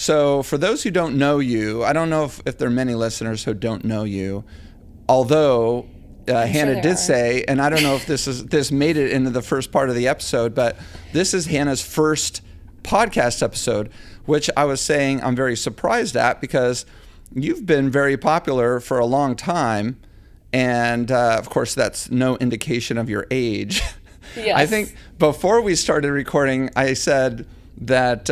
So for those who don't know you, I don't know if there are many listeners who don't know you, although Hannah did say, and I don't know if this made it into the first part of the episode, but this is Hannah's first podcast episode, which I was saying I'm very surprised at because you've been very popular for a long time. And of course, that's no indication of your age. Yes. I think before we started recording, I said that,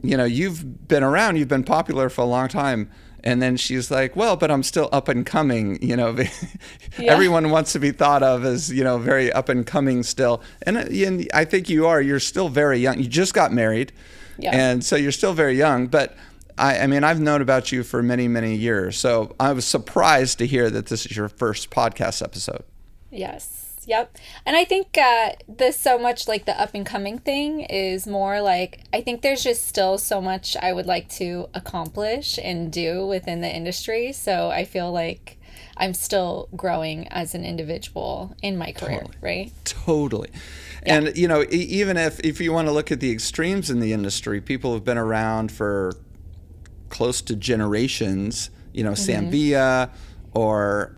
you've been around, you've been popular for a long time. And then she's like, well, but I'm still up and coming. Everyone wants to be thought of as, very up and coming still. And I think you're still very young. You just got married. Yeah. And so you're still very young. But I mean, I've known about you for many, many years. So I was surprised to hear that this is your first podcast episode. Yes. Yep. And I think this so much like the up and coming thing is more like, I think there's just still so much I would like to accomplish and do within the industry. So I feel like I'm still growing as an individual in my career, right? Totally. Yeah. And, even if you want to look at the extremes in the industry, people have been around for close to generations, Sam Villa or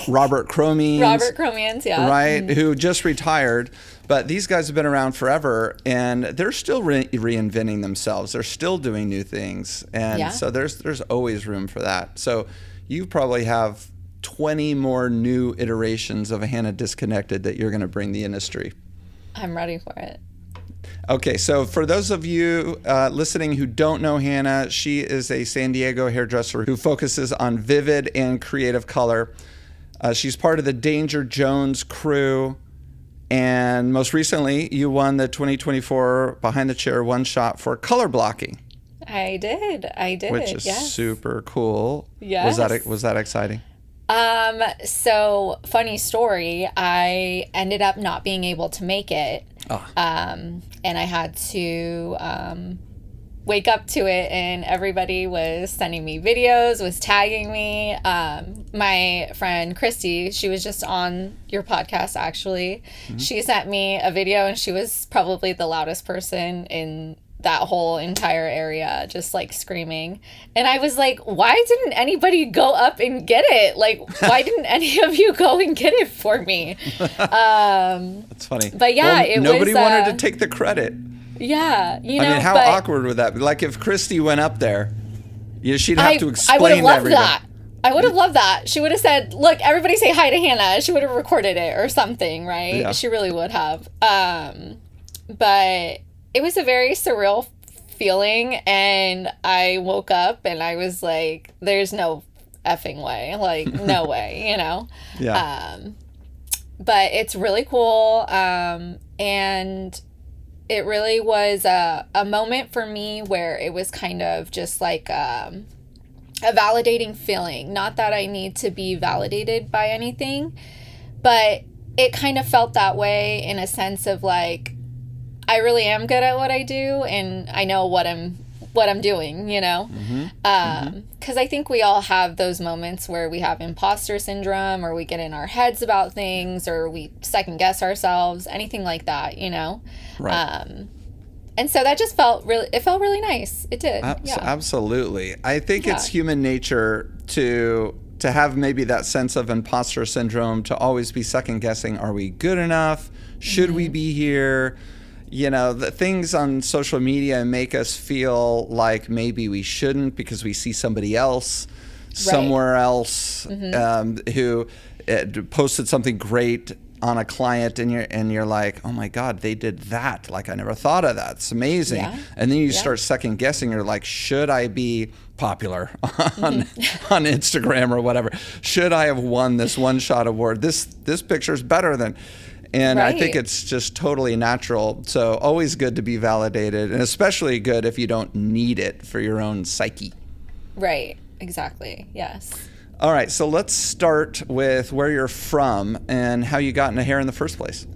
Robert Cromeans. Robert Cromeans, yeah. Right, who just retired. But these guys have been around forever, and they're still reinventing themselves. They're still doing new things. And so there's always room for that. So you probably have 20 more new iterations of Hannah Disconnected that you're going to bring the industry. I'm ready for it. Okay, so for those of you listening who don't know Hannah, she is a San Diego hairdresser who focuses on vivid and creative color. She's part of the Danger Jones crew, and most recently, you won the 2024 Behind the Chair One Shot for color blocking. I did. Which is super cool. Yes. Was that exciting? So funny story, I ended up not being able to make it. And I had to wake up to it, and everybody was sending me videos, was tagging me. My friend Christy, she was just on your podcast actually. Mm-hmm. She sent me a video, and she was probably the loudest person in that whole entire area, just like screaming. And I was like, why didn't anybody go up and get it? Like, why didn't any of you go and get it for me? That's funny. But yeah, nobody wanted to take the credit. Yeah. How awkward would that be? Like if Christy went up there, she'd have to explain I would have loved everything. that. I would have loved that. She would have said, look, everybody say hi to Hannah. She would have recorded it or something, right? Yeah. She really would have. But it was a very surreal feeling, and I woke up and I was like, there's no effing way. Like, no way, Yeah. But it's really cool. And it really was a moment for me where it was kind of just like a validating feeling. Not that I need to be validated by anything, but it kind of felt that way in a sense of like, I really am good at what I do, and I know what I'm doing, Mm-hmm. 'Cause I think we all have those moments where we have imposter syndrome, or we get in our heads about things, or we second guess ourselves, anything like that, Right. And so that just felt really nice. It did. Absolutely. I think it's human nature to have maybe that sense of imposter syndrome, to always be second guessing. Are we good enough? Should we be here? The things on social media make us feel like maybe we shouldn't because we see somebody else somewhere else who posted something great on a client, and you're like, oh my God, they did that. Like, I never thought of that. It's amazing. Yeah. And then you start second guessing. You're like, should I be popular on Instagram or whatever? Should I have won this One Shot award? This picture's better than... And I think it's just totally natural. So always good to be validated, and especially good if you don't need it for your own psyche. Right. Exactly. Yes. All right. So let's start with where you're from and how you got into hair in the first place.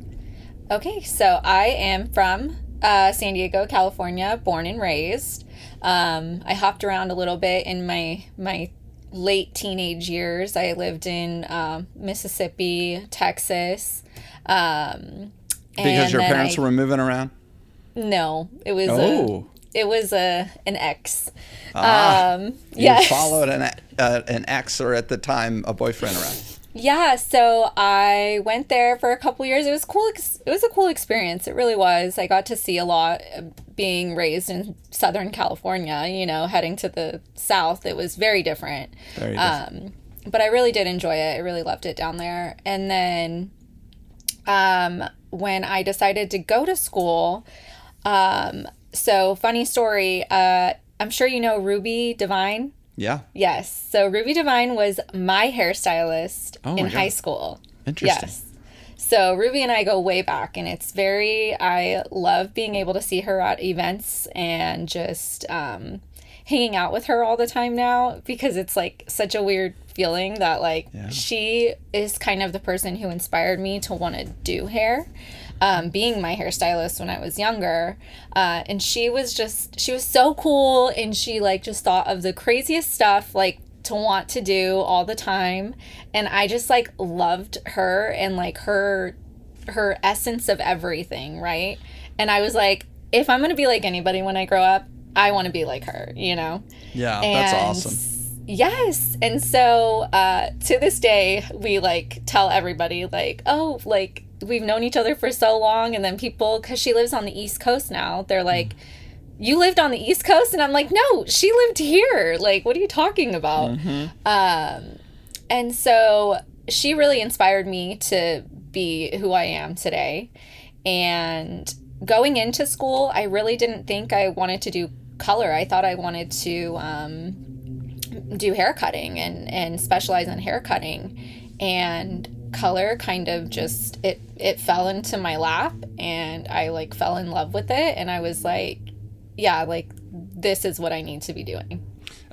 Okay. So I am from San Diego, California, born and raised. I hopped around a little bit in my late teenage years. I lived in Mississippi, Texas. Because your parents were moving around? No, it was it was an ex. You followed an ex, or at the time a boyfriend around. Yeah, so I went there for a couple years. It was cool. It was a cool experience. It really was. I got to see a lot. Being raised in Southern California, you know, heading to the South, it was very different. Very different. But I really did enjoy it. I really loved it down there. And then when I decided to go to school, so funny story, I'm sure you know Ruby Devine. Yeah. Yes. So Ruby Devine was my hairstylist in high school. Interesting. Yes. So Ruby and I go way back, and I love being able to see her at events and just hanging out with her all the time now, because it's like such a weird feeling that she is kind of the person who inspired me to want to do hair. Being my hairstylist when I was younger. And she was so cool, and she just thought of the craziest stuff to want to do all the time. And I just loved her and her essence of everything, right? And I was like, if I'm going to be like anybody when I grow up, I want to be like her, you know? Yeah, that's awesome. Yes. And so to this day, we tell everybody we've known each other for so long, and then people, because she lives on the East Coast now, they're like, you lived on the East Coast? And I'm like, no, she lived here. What are you talking about? Mm-hmm. And so she really inspired me to be who I am today. And going into school, I really didn't think I wanted to do color. I thought I wanted to do hair cutting and specialize in hair cutting. And color kind of just it fell into my lap, and I fell in love with it, and I was like, yeah, this is what I need to be doing.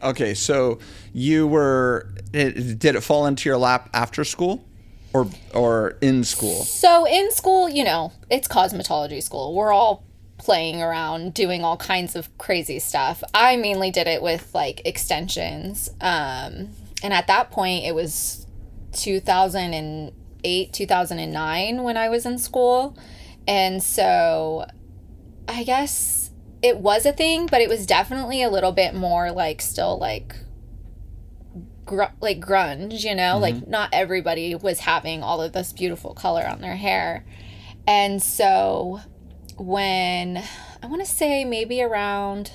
Okay, so did it fall into your lap after school or in school? So in school, you know, it's cosmetology school. We're all playing around, doing all kinds of crazy stuff. I mainly did it with extensions. And at that point it was 2008, 2009 when I was in school. And so I guess it was a thing, but it was definitely a little bit more still grunge, you know? Mm-hmm. Not everybody was having all of this beautiful color on their hair. And so when, I want to say maybe around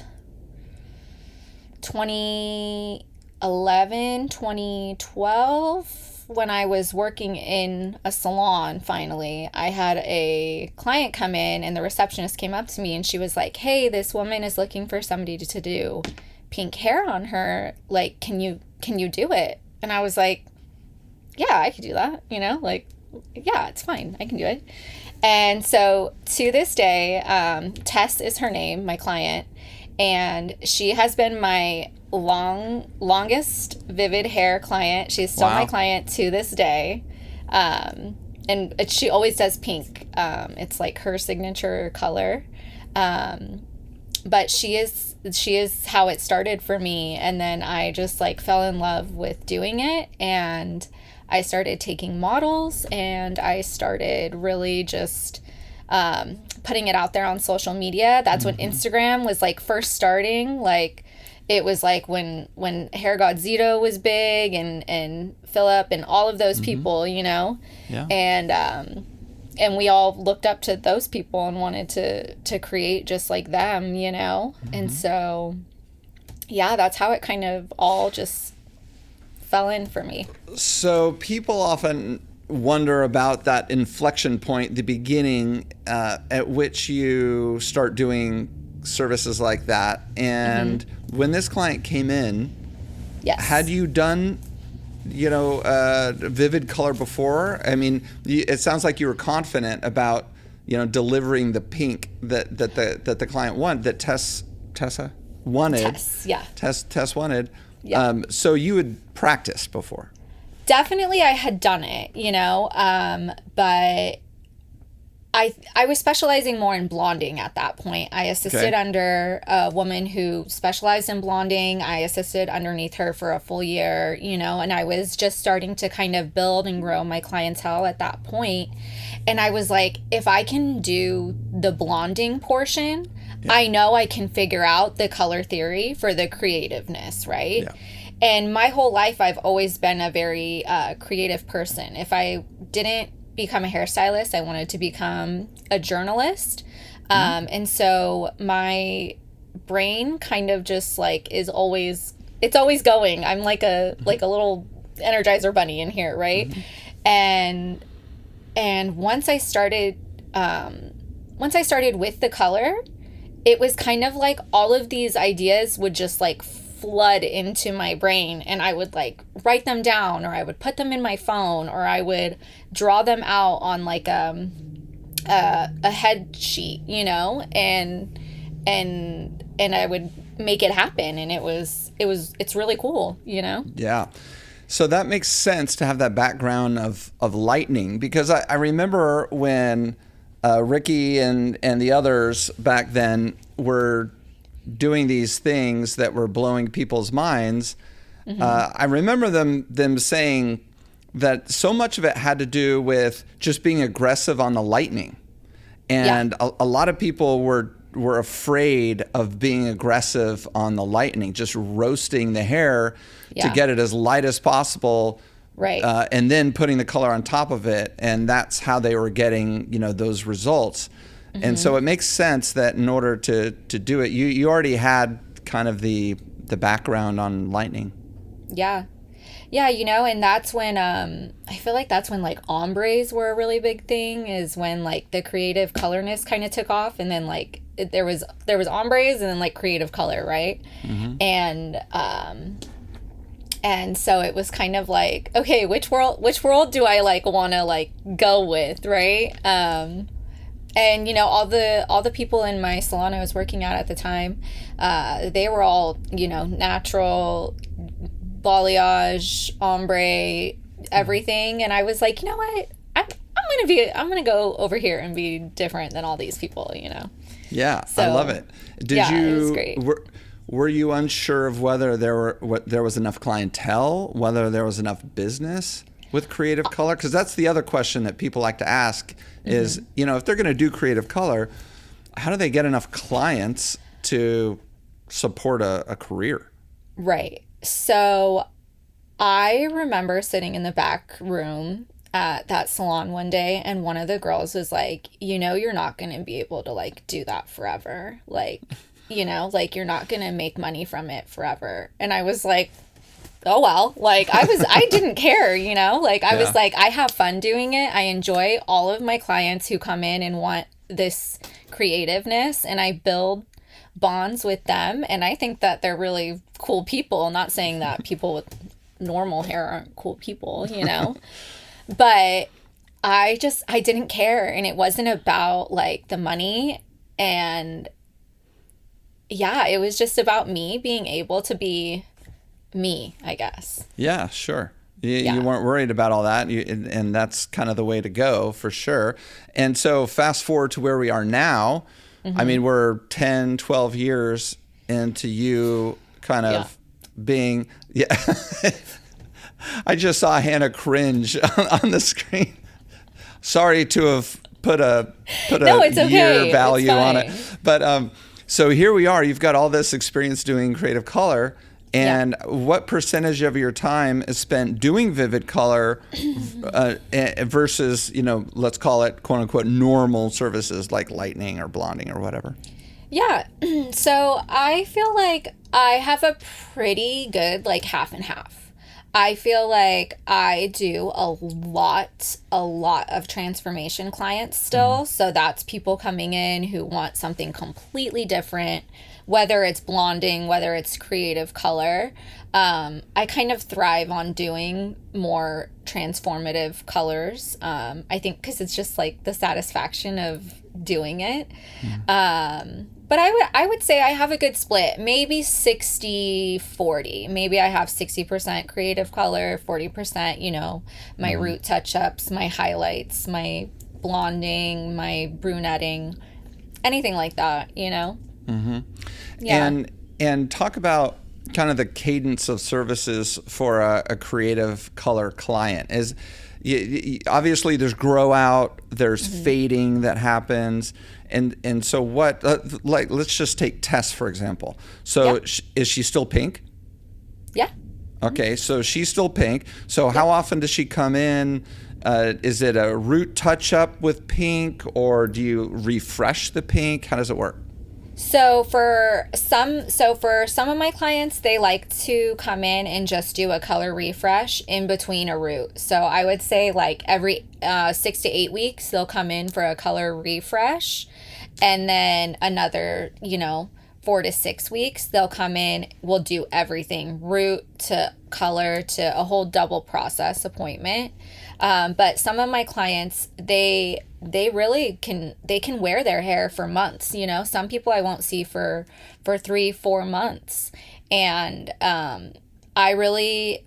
2011, 2012, when I was working in a salon, finally, I had a client come in, and the receptionist came up to me, and she was like, hey, this woman is looking for somebody to do pink hair on her. Can you do it? And I was like, yeah, I could do that. You know, yeah, it's fine. I can do it. And so to this day, Tess is her name, my client, and she has been my longest Vivid hair client. She's still my client to this day. And she always does pink. It's her signature color. But she is how it started for me. And then I just fell in love with doing it, and I started taking models, and I started really just putting it out there on social media. That's when Instagram was first starting. It was when Hair God Zito was big, and Philip and all of those people, you know? Yeah. And we all looked up to those people and wanted to create just like them, you know? Mm-hmm. And so, yeah, that's how it kind of all just fell in for me. So people often wonder about that inflection point, the beginning at which you start doing services like that. And when this client came in, yes, had you done vivid color before? I mean, it sounds like you were confident about delivering the pink that the client wanted, that Tessa wanted. Tess wanted. Yeah. So you had practiced before. Definitely, I had done it, but I was specializing more in blonding at that point. I assisted under a woman who specialized in blonding. I assisted underneath her for a full year, and I was just starting to kind of build and grow my clientele at that point. And I was like, if I can do the blonding portion, I know I can figure out the color theory for the creativeness, right? Yeah. And my whole life, I've always been a very creative person. If I didn't become a hairstylist, I wanted to become a journalist. And so my brain kind of just like it's always going. I'm like a little Energizer bunny in here, right? And once I started with the color, it was kind of like all of these ideas would just like flood into my brain, and I would like write them down, or I would put them in my phone, or I would draw them out on like a head sheet, you know, and I would make it happen, and it's really cool, you know? Yeah. So that makes sense to have that background of lightning, because I remember when Ricky and the others back then were doing these things that were blowing people's minds. I remember them saying that so much of it had to do with just being aggressive on the lightning. And a lot of people were afraid of being aggressive on the lightning, just roasting the hair to get it as light as possible. Right. And then putting the color on top of it. And that's how they were getting, those results. And so it makes sense that in order to do it, you already had kind of the background on lightning. Yeah. Yeah, and that's when I feel like that's when like ombres were a really big thing, is when like the creative colorness kind of took off, and then like there was ombres and then like creative color, right? And so it was kind of like, okay, which world do I like want to like go with, right? And all the people in my salon I was working at the time, they were all natural, balayage, ombre, everything, and I was like, you know what, I'm gonna go over here and be different than all these people, Yeah, so, I love it. It was great. Were you unsure of whether there was enough clientele, whether there was enough business with creative color? Because that's the other question that people like to ask is, if they're going to do creative color, how do they get enough clients to support a career? Right. So I remember sitting in the back room at that salon one day, and one of the girls was like, you're not going to be able to like do that forever. Like, like you're not going to make money from it forever. And I was like, oh, well, like I didn't care, like I was like, I have fun doing it. I enjoy all of my clients who come in and want this creativeness, and I build bonds with them. And I think that they're really cool people. Not saying that people with normal hair aren't cool people, but I didn't care. And it wasn't about like the money. And yeah, it was just about me being able to be me, I guess. Yeah, sure. You weren't worried about all that, and that's kind of the way to go for sure. And so fast forward to where we are now. I mean, we're 10, 12 years into you kind of being, I just saw Hannah cringe on the screen. Sorry to have put a year value on it. But so here we are. You've got all this experience doing creative color. And what percentage of your time is spent doing vivid color versus, let's call it quote unquote normal services like lightning or blonding or whatever? Yeah. So I feel like I have a pretty good like half and half. I feel like I do a lot of transformation clients still. So that's people coming in who want something completely different, whether it's blonding, whether it's creative color. I kind of thrive on doing more transformative colors. I think because it's just like the satisfaction of doing it. But I would say I have a good split, maybe 60-40. Maybe I have 60% creative color, 40%, my root touch-ups, my highlights, my blonding, my brunetting, anything like that, Yeah. And talk about kind of the cadence of services for a creative color client? Obviously there's grow out, there's fading that happens. And so what, like, let's just take Tess, for example. So is she still pink? Yeah. Okay, so she's still pink. So how often does she come in? Is it a root touch up with pink, or do you refresh the pink? How does it work? So for some of my clients, they like to come in and just do a color refresh in between a root. So I would say like every 6 to 8 weeks, they'll come in for a color refresh, and then another, 4 to 6 weeks, they'll come in, we'll do everything, root to color to a whole double process appointment. But some of my clients, they really can wear their hair for months. Some people I won't see for 3-4 months. And, I really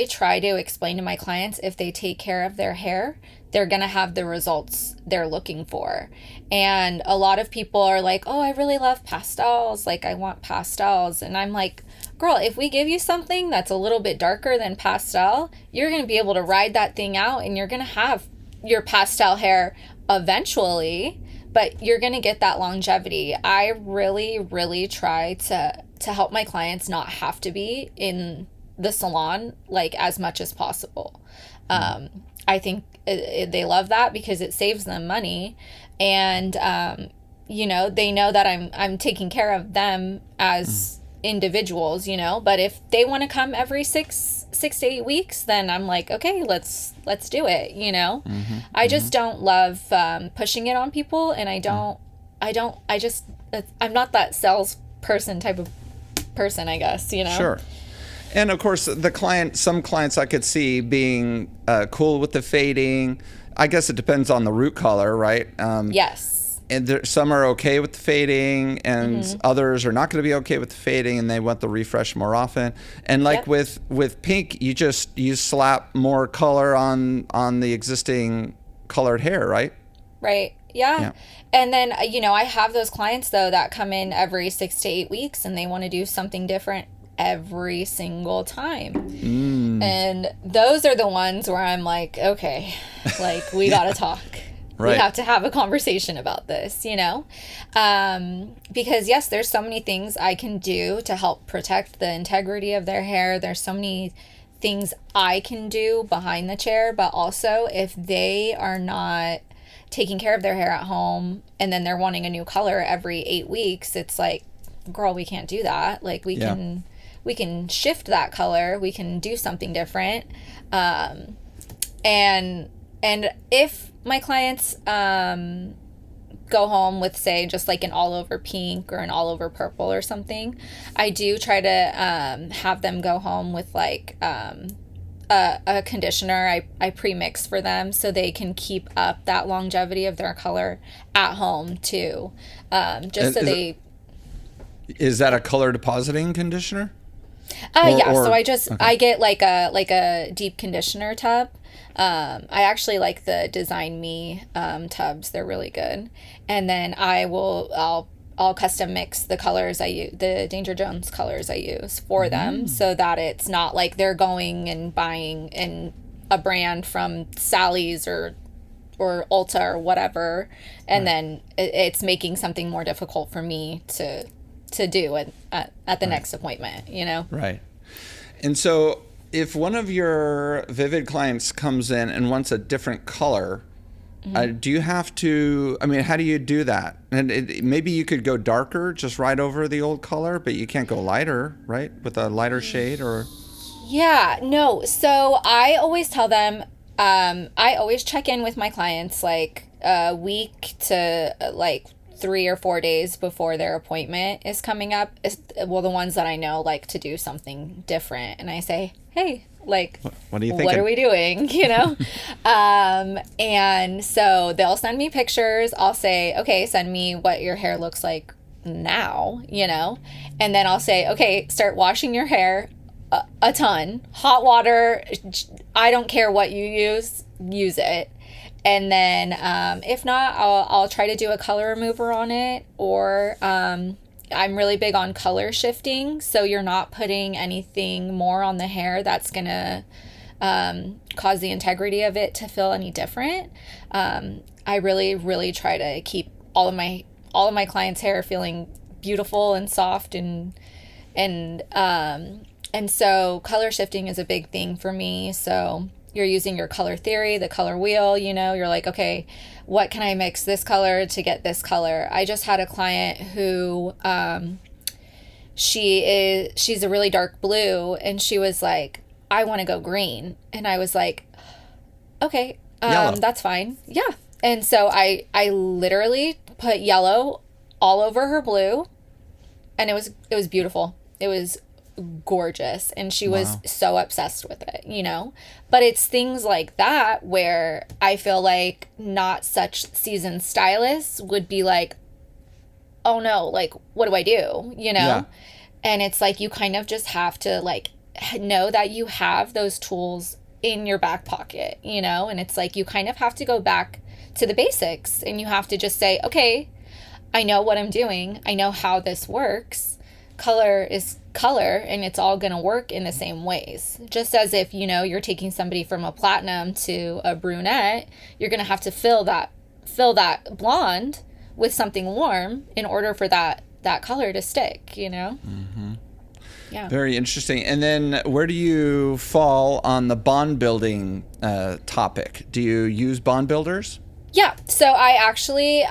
try to explain to my clients, if they take care of their hair, they're going to have the results they're looking for. And a lot of people are like, oh, I really love pastels. Like, I want pastels. And I'm like, girl, if we give you something that's a little bit darker than pastel, you're going to be able to ride that thing out, and you're going to have your pastel hair eventually, but you're going to get that longevity. I really, really try to help my clients not have to be in the salon like as much as possible. I think they love that because it saves them money, and they know that I'm taking care of them as individuals, but if they want to come every 6 to 8 weeks, then I'm like, okay, let's do it. I just don't love pushing it on people, and I'm not that salesperson type of person, I guess. Sure. And of course, some clients I could see being cool with the fading. I guess it depends on the root color, right? Yes. And some are okay with the fading, and others are not going to be okay with the fading, and they want the refresh more often. And like with pink, you slap more color on the existing colored hair, right? Right. Yeah. And then, I have those clients, though, that come in every 6 to 8 weeks, and they want to do something different every single time. And those are the ones where I'm like, okay, like, we got to talk. Right. We have to have a conversation about this, because yes, there's so many things I can do to help protect the integrity of their hair. There's so many things I can do behind the chair, but also if they are not taking care of their hair at home and then they're wanting a new color every 8 weeks, it's like, girl, we can't do that. Like, we can shift that color. We can do something different. And if my clients go home with, say, just like an all over pink or an all over purple or something, I do try to have them go home with like a conditioner I pre-mix for them, so they can keep up that longevity of their color at home too. Is that a color depositing conditioner? So I get like a deep conditioner tub. I actually like the Design Me tubs. They're really good. And then I'll custom mix the colors the Danger Jones colors I use for them, so that it's not like they're going and buying a brand from Sally's or Ulta or whatever, and then it's making something more difficult for me to do at the next appointment, Right. And so if one of your Vivid clients comes in and wants a different color, do you have to, how do you do that? And maybe you could go darker, just right over the old color, but you can't go lighter, right? With a lighter shade or? Yeah, no. So I always tell them, I always check in with my clients like a week to like 3 or 4 days before their appointment is coming up. The ones that I know like to do something different. And I say, hey, like, what are you thinking? What are we doing? And so they'll send me pictures. I'll say, okay, send me what your hair looks like now, and then I'll say, okay, start washing your hair a ton, hot water. I don't care what you use it. And then if not, I'll try to do a color remover on it, or I'm really big on color shifting. So you're not putting anything more on the hair that's going to cause the integrity of it to feel any different. I really, really try to keep all of my clients' hair feeling beautiful and soft, and so color shifting is a big thing for me. So you're using your color theory, the color wheel, you're like, okay, what can I mix this color to get this color? I just had a client who, she's a really dark blue, and she was like, I want to go green. And I was like, okay, that's fine. Yeah. And so I literally put yellow all over her blue, and it was beautiful. It was gorgeous, and she was so obsessed with it, But it's things like that where I feel like not such seasoned stylists would be like, oh no, like, what do I do? Yeah. And it's like, you kind of just have to like know that you have those tools in your back pocket, and it's like, you kind of have to go back to the basics, and you have to just say, okay, I know what I'm doing. I know how this works. Color is color, and it's all going to work in the same ways. Just as if, you're taking somebody from a platinum to a brunette, you're going to have to fill that blonde with something warm in order for that color to stick, Mm-hmm. Yeah. Very interesting. And then where do you fall on the bond building topic? Do you use bond builders? Yeah. So I actually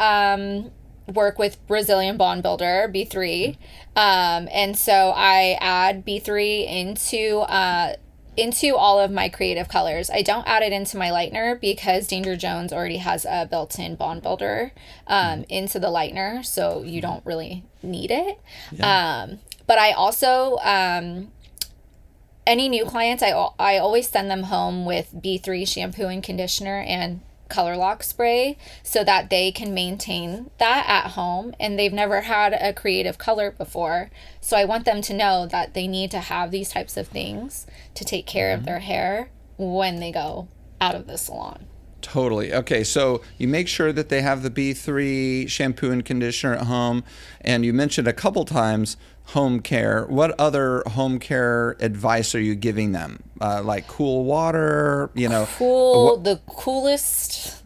work with Brazilian Bond Builder, B3. And so I add B3 into all of my creative colors. I don't add it into my lightener because Danger Jones already has a built-in bond builder into the lightener, so you don't really need it. Yeah. But I also, any new clients, I always send them home with B3 shampoo and conditioner and color lock spray so that they can maintain that at home, and they've never had a creative color before. So I want them to know that they need to have these types of things to take care of their hair when they go out of the salon. Totally. Okay, so you make sure that they have the B3 shampoo and conditioner at home, and you mentioned a couple times home care. What other home care advice are you giving them? Like cool water, the coolest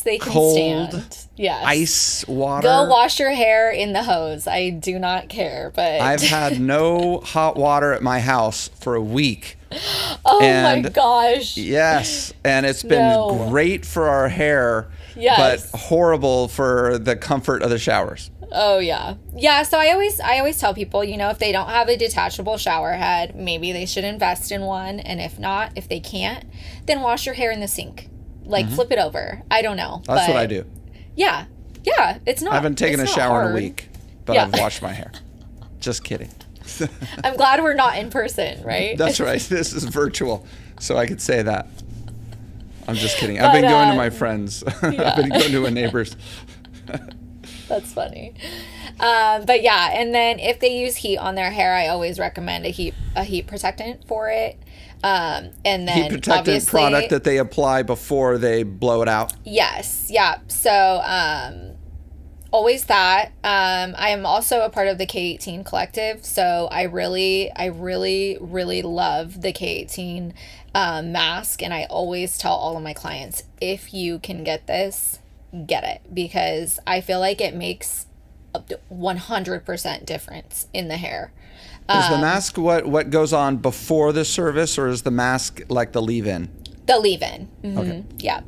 they can stand. Yes. Ice water. Go wash your hair in the hose. I do not care, but I've had no hot water at my house for a week. Oh my gosh. Yes, and it's been great for our hair, but horrible for the comfort of the showers. Oh yeah. Yeah, so I always tell people, if they don't have a detachable shower head, maybe they should invest in one, and if not, if they can't, then wash your hair in the sink. Like flip it over. I don't know. That's what I do. Yeah. Yeah, it's not. I haven't taken a shower in a week, but I've washed my hair. Just kidding. I'm glad we're not in person, right? That's right. This is virtual, so I could say that. I'm just kidding. I've been going to my friends. I've been going to a neighbor's. That's funny. But yeah, and then if they use heat on their hair, I always recommend a heat protectant for it. And then heat protectant product that they apply before they blow it out. Yes. Yeah. So always that. I am also a part of the K18 collective, so I really love the K18 mask, and I always tell all of my clients, if you can get this, get it, because I feel like it makes up to 100% difference in the hair. Is the mask what goes on before the service, or is the mask like the leave-in? The leave-in. Mm-hmm. Okay. Yeah.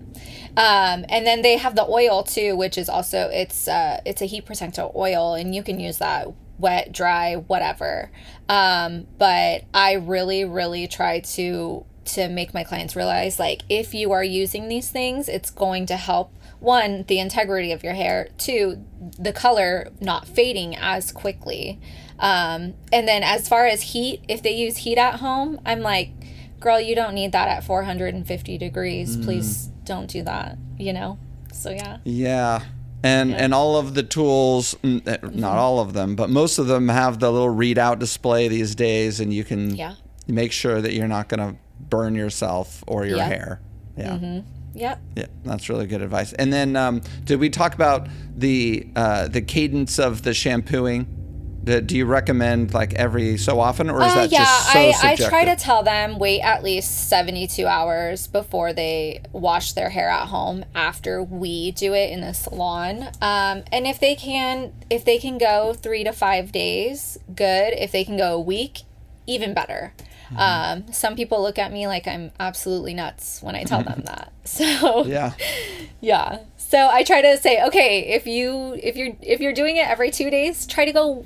And then they have the oil too, which is also, it's a heat protectant oil, and you can use that wet, dry, whatever. But I really try to make my clients realize, like, if you are using these things, it's going to help, one, the integrity of your hair, two, the color not fading as quickly. And then as far as heat, if they use heat at home, I'm like, girl, you don't need that at 450 degrees. Please don't do that, So yeah. Yeah. And all of the tools, not all of them, but most of them have the little readout display these days, and you can make sure that you're not going to burn yourself or your hair. Yeah. Mm-hmm. Yep. Yeah, that's really good advice. And then did we talk about the cadence of the shampooing? Do you recommend like every so often, or is that just so subjective? I try to tell them wait at least 72 hours before they wash their hair at home after we do it in the salon. And if they can go 3 to 5 days, good. If they can go a week, even better. Some people look at me like I'm absolutely nuts when I tell them that. So yeah. So I try to say, okay, if you're doing it every 2 days, try to go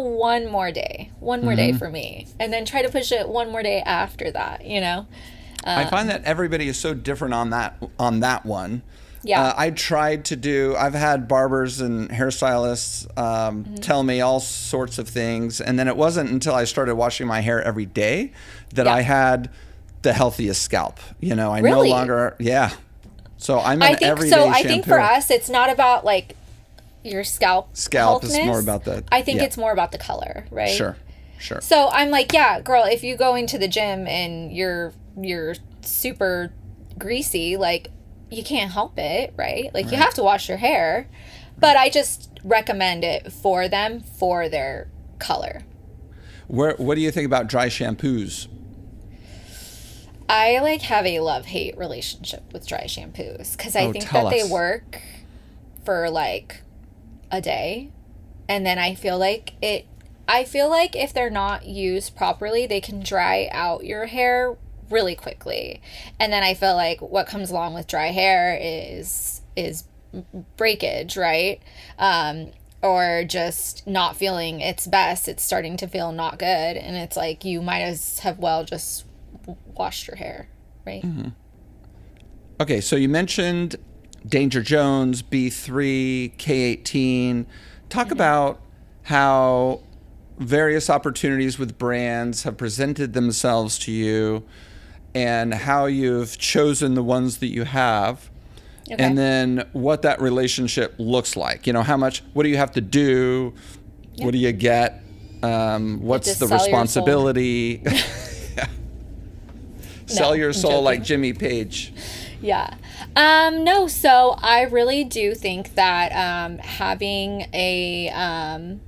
one more day for me, and then try to push it one more day after that. You know. I find that everybody is so different on that one. Yeah. I've had barbers and hairstylists tell me all sorts of things. And then it wasn't until I started washing my hair every day that I had the healthiest scalp. You know, I no longer, So I'm an everyday shampoo. I think for us, it's not about like your scalp healthiness. Is more about the, I think it's more about the color, right? Sure. So I'm like, yeah, girl, if you go into the gym and you're super greasy, like, you can't help it, right? Like, you have to wash your hair. But I just recommend it for them for their color. What do you think about dry shampoos? I like have a love-hate relationship with dry shampoos because I think that they work for like a day, and then I feel like if they're not used properly, they can dry out your hair really quickly. And then I feel like what comes along with dry hair is breakage, right? Or just not feeling its best. It's starting to feel not good, and it's like you might as have well just washed your hair, right? Mm-hmm. Okay, so you mentioned Danger Jones, B3, K18. Talk about how various opportunities with brands have presented themselves to you and how you've chosen the ones that you have. Okay. And then what that relationship looks like. You know, what do you have to do? What do you get? What's the responsibility? Sell your soul like Jimmy Page. Yeah. No, so I really do think that having a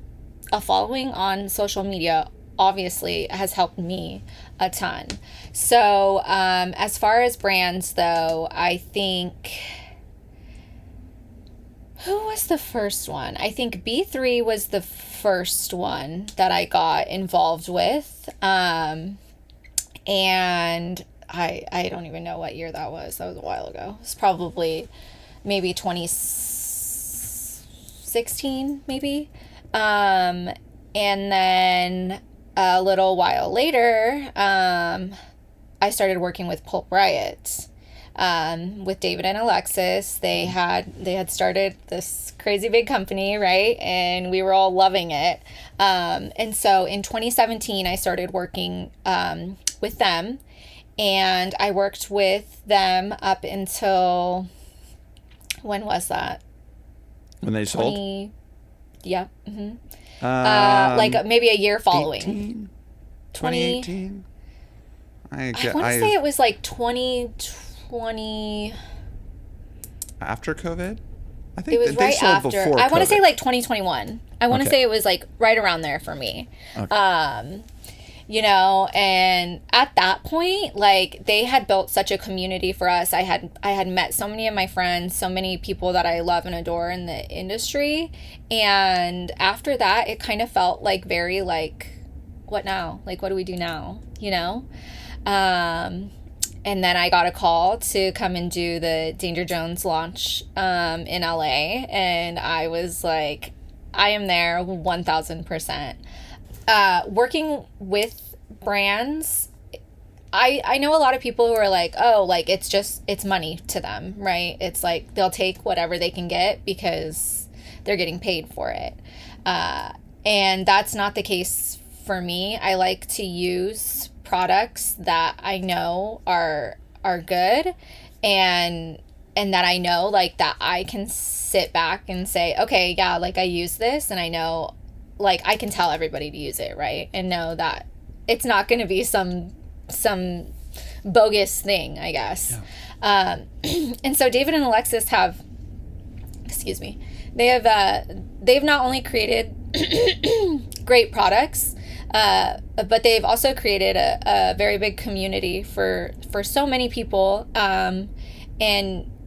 following on social media obviously has helped me a ton. So as far as brands, though, I think... Who was the first one? I think B3 was the first one that I got involved with. And I don't even know what year that was. That was a while ago. It was probably maybe 2016, maybe. And then a little while later, I started working with Pulp Riot. With David and Alexis. They had started this crazy big company, right? And we were all loving it. And so in 2017, I started working with them. And I worked with them up until, when was that? When they sold? Yeah. Mm-hmm. Like maybe a year following. 2018? I want to say it was like 2020. After COVID? I think it was right after. Before I want to COVID. say like 2021. I want to say it was like right around there for me. Okay. You know, and at that point, like, they had built such a community for us. I had met so many of my friends, so many people that I love and adore in the industry. And after that, it kind of felt like very like, what now? Like, what do we do now? You know? And then I got a call to come and do the Danger Jones launch in LA. And I was like, I am there 1000%. Working with brands, I know a lot of people who are like, oh, like, it's money to them, right? It's like they'll take whatever they can get because they're getting paid for it. And that's not the case for me. I like to use products that I know are good and that I know, like, that I can sit back and say, okay, yeah, like, I use this and I know, like, I can tell everybody to use it, right? And know that it's not going to be some bogus thing, I guess. Yeah. And so David and Alexis have, they've not only created great products, but they've also created a very big community for so many people, and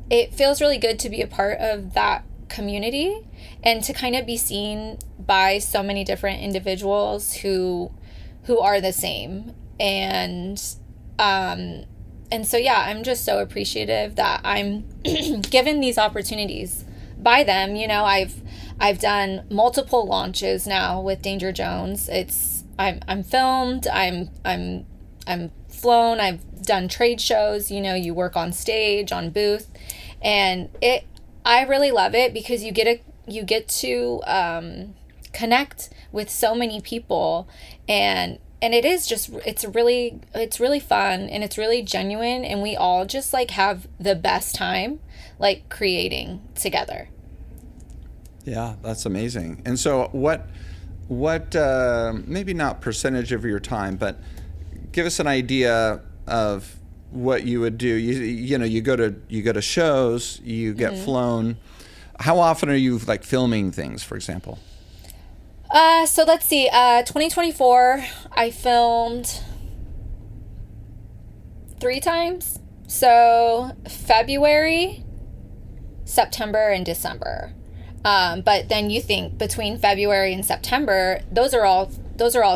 it feels really good to be a part of that community and to kind of be seen by so many different individuals who are the same. And so, yeah, I'm just so appreciative that I'm given these opportunities by them. You know, I've done multiple launches now with Danger Jones. I'm filmed, I'm flown, I've done trade shows, you know, you work on stage, on booth, and I really love it because you get to connect with so many people, and it's really fun, and it's really genuine, and we all just like have the best time like creating together. Yeah, that's amazing. And so what maybe not percentage of your time, but give us an idea of what you would do. You go to shows, you get flown. How often are you like filming things, for example? So let's see. 2024, I filmed 3 times. So February, September, and December. But then you think between February and September, those are all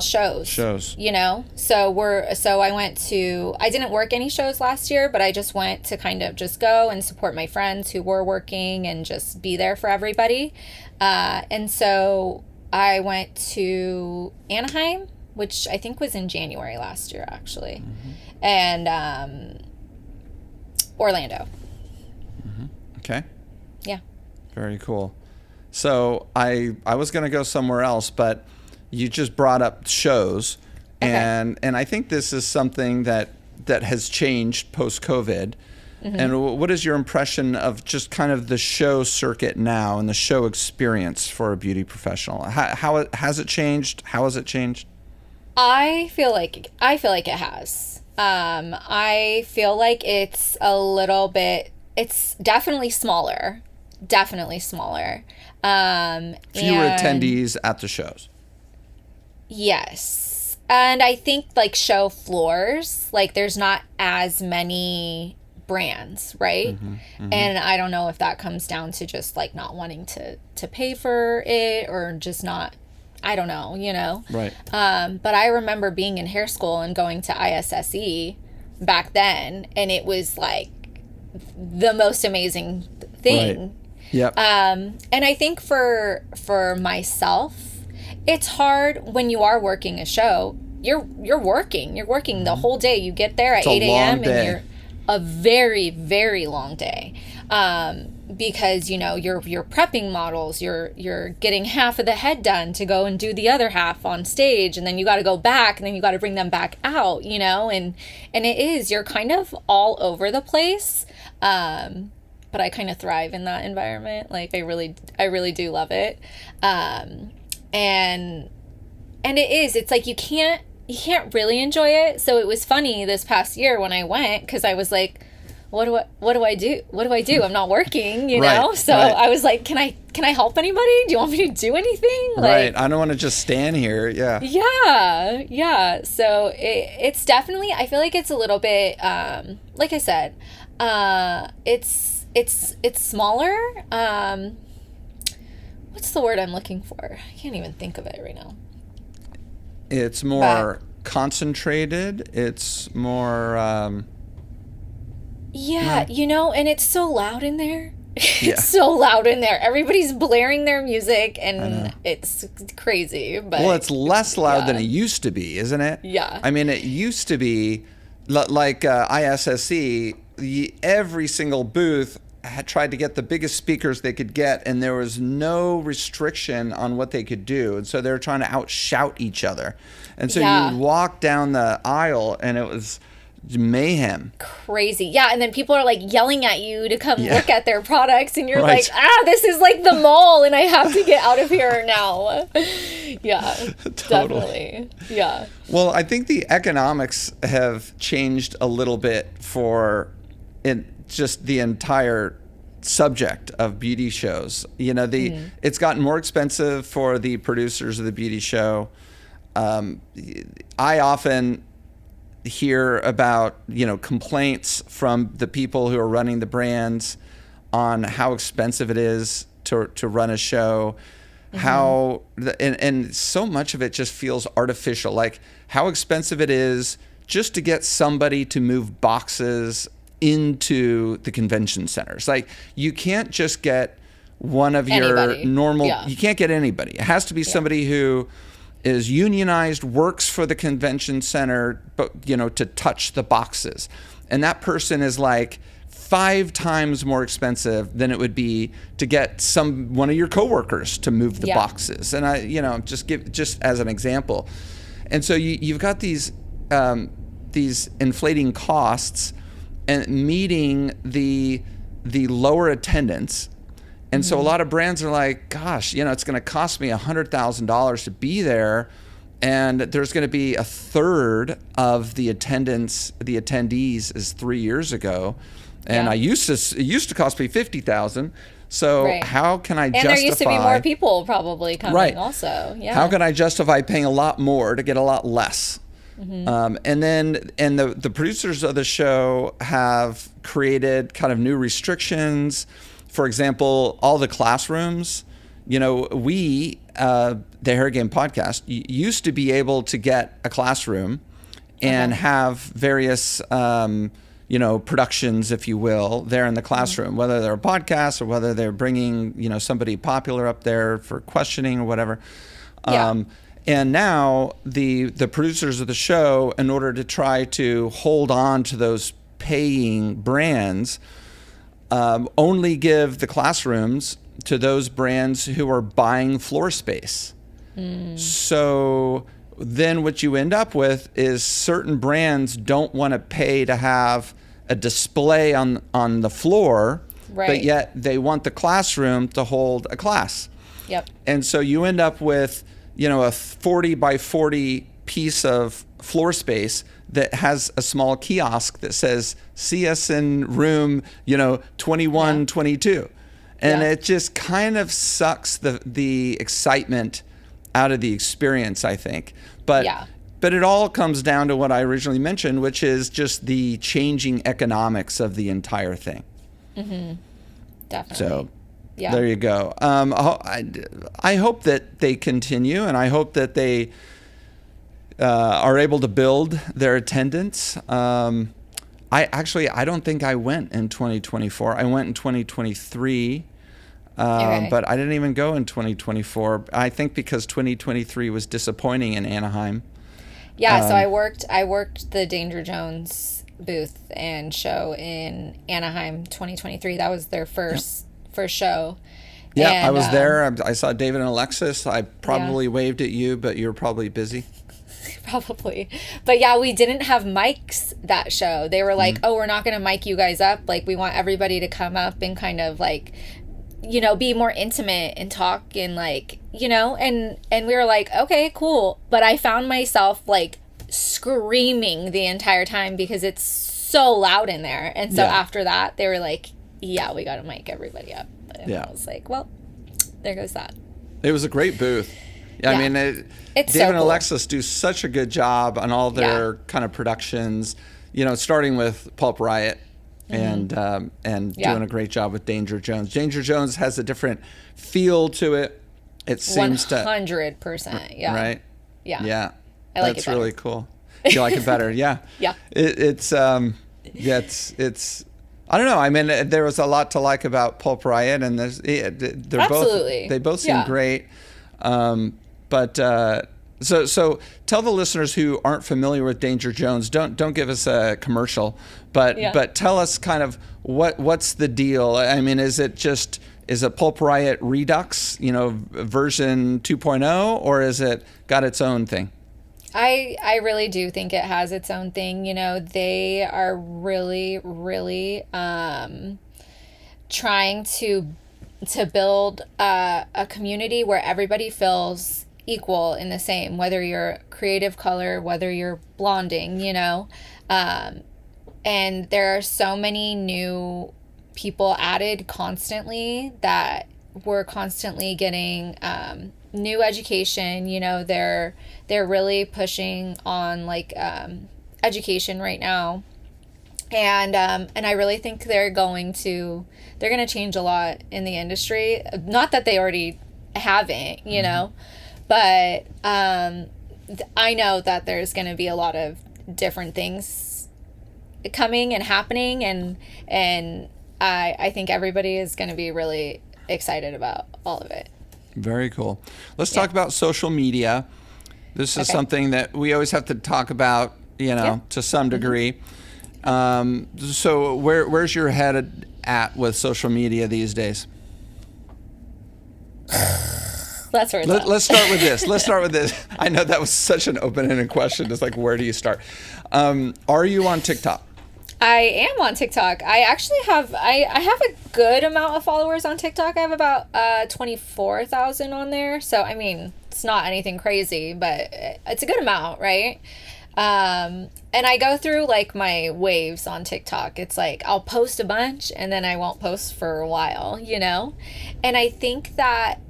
shows. Shows. You know? I didn't work any shows last year, but I just went to kind of just go and support my friends who were working and just be there for everybody. And so I went to Anaheim, which I think was in January last year, actually. And Orlando. Okay. Yeah. Very cool. So I was going to go somewhere else, but you just brought up shows, and I think this is something that has changed post-COVID. And what is your impression of just kind of the show circuit now and the show experience for a beauty professional? How has it changed? How has it changed? I feel like it has. I feel like it's definitely smaller. Definitely smaller. Fewer attendees at the shows. Yes. And I think like show floors, like there's not as many brands, right? And I don't know if that comes down to just like not wanting to pay for it, or just not, I don't know, you know? Right. But I remember being in hair school and going to ISSE back then, and it was like the most amazing thing. Right. Yep. And I think for myself, it's hard when you are working a show. You're working the whole day. You get there at 8 a.m. and you're a very, very long day. Because, you know, you're prepping models, you're getting half of the head done to go and do the other half on stage, and then you got to go back, and then you got to bring them back out, you know, and you're kind of all over the place. But I kind of thrive in that environment. Like I really do love it. And it's like you can't really enjoy it. So it was funny this past year when I went, because I was like, what do I do? I'm not working, you know? Right, so I was like, can I help anybody? Do you want me to do anything? Right. I don't want to just stand here. Yeah. Yeah. So it's definitely, I feel like it's a little bit, like I said, it's smaller. What's the word I'm looking for? I can't even think of it right now. It's more concentrated. It's more... you know, and it's so loud in there. It's so loud in there. Everybody's blaring their music, and it's crazy. But well, it's less loud than it used to be, isn't it? Yeah. I mean, it used to be like ISSE. Every single booth had tried to get the biggest speakers they could get, and there was no restriction on what they could do. And so they were trying to outshout each other. And so you would walk down the aisle, and it was mayhem. Crazy. Yeah, and then people are like yelling at you to come look at their products, and you're like, this is like the mall, and I have to get out of here now. Yeah, totally. Yeah. Well, I think the economics have changed a little bit for just the entire subject of beauty shows. It's gotten more expensive for the producers of the beauty show. I often hear about, complaints from the people who are running the brands on how expensive it is to run a show, and so much of it just feels artificial, like how expensive it is just to get somebody to move boxes into the convention centers. Like, you can't just get one of your normal, you can't get anybody. It has to be somebody who is unionized, works for the convention center, but to touch the boxes. And that person is like 5 times more expensive than it would be to get one of your coworkers to move the boxes. And I, just as an example. And so you've got these inflating costs and meeting the lower attendance. And so a lot of brands are like, gosh, it's going to cost me $100,000 to be there, and there's going to be a third of the attendees as 3 years ago, and it used to cost me $50,000. So how can I justify? And there used to be more people probably coming also. Yeah. How can I justify paying a lot more to get a lot less? And the producers of the show have created kind of new restrictions. For example, all the classrooms, we, the Hair Game Podcast, used to be able to get a classroom and have various, productions, if you will, there in the classroom, whether they're a podcast or whether they're bringing, somebody popular up there for questioning or whatever. And now the producers of the show, in order to try to hold on to those paying brands, only give the classrooms to those brands who are buying floor space. So then what you end up with is certain brands don't want to pay to have a display on the floor, but yet they want the classroom to hold a class. Yep. And so you end up with, a 40 by 40 piece of floor space that has a small kiosk that says, see us in room, 21, 22. And it just kind of sucks the excitement out of the experience, I think. But it all comes down to what I originally mentioned, which is just the changing economics of the entire thing. Definitely. So there you go. I hope that they continue, and I hope that they are able to build their attendance. I don't think I went in 2024. I went in 2023, but I didn't even go in 2024. I think because 2023 was disappointing in Anaheim. Yeah, so I worked the Danger Jones booth and show in Anaheim 2023. That was their first show. Yeah, and I was there. I saw David and Alexis. I probably waved at you, but you were probably busy. Probably. But yeah, we didn't have mics that show. They were like, oh, we're not going to mic you guys up. Like, we want everybody to come up and kind of like, be more intimate and talk and like, and we were like, okay, cool. But I found myself like screaming the entire time because it's so loud in there. And so after that, they were like, yeah, we got to mic everybody up. And I was like, well, there goes that. It was a great booth. I mean, David and Alexis do such a good job on all their kind of productions, starting with Pulp Riot and doing a great job with Danger Jones. Danger Jones has a different feel to it. It seems 100%. Yeah. Right? Yeah. Yeah. I like That's it better. really cool. You like it better? Yeah. Yeah. It's I don't know. I mean, there was a lot to like about Pulp Riot, and they both seem great. But so tell the listeners who aren't familiar with Danger Jones, don't give us a commercial, but tell us kind of what's the deal. I mean, is it Pulp Riot Redux, version 2.0, or is it got its own thing? I really do think it has its own thing. They are really, really trying to build a community where everybody feels equal in the same, whether you're creative color, whether you're blonding, and there are so many new people added constantly, that we're constantly getting new education. You know, they're really pushing on like education right now, and I really think they're going to change a lot in the industry. Not that they already haven't, you know, but I know that there's going to be a lot of different things coming and happening, and I think everybody is going to be really excited about all of it. Very cool. Let's talk about social media. This is something that we always have to talk about, you know, to some degree. So where's your head at with social media these days? Let's start with this. I know that was such an open-ended question. It's like, where do you start? Are you on TikTok? I am on TikTok. I actually have I have a good amount of followers on TikTok. I have about 24,000 on there. So I mean, it's not anything crazy, but it's a good amount, right? And I go through like my waves on TikTok. It's like I'll post a bunch and then I won't post for a while, you know? And I think that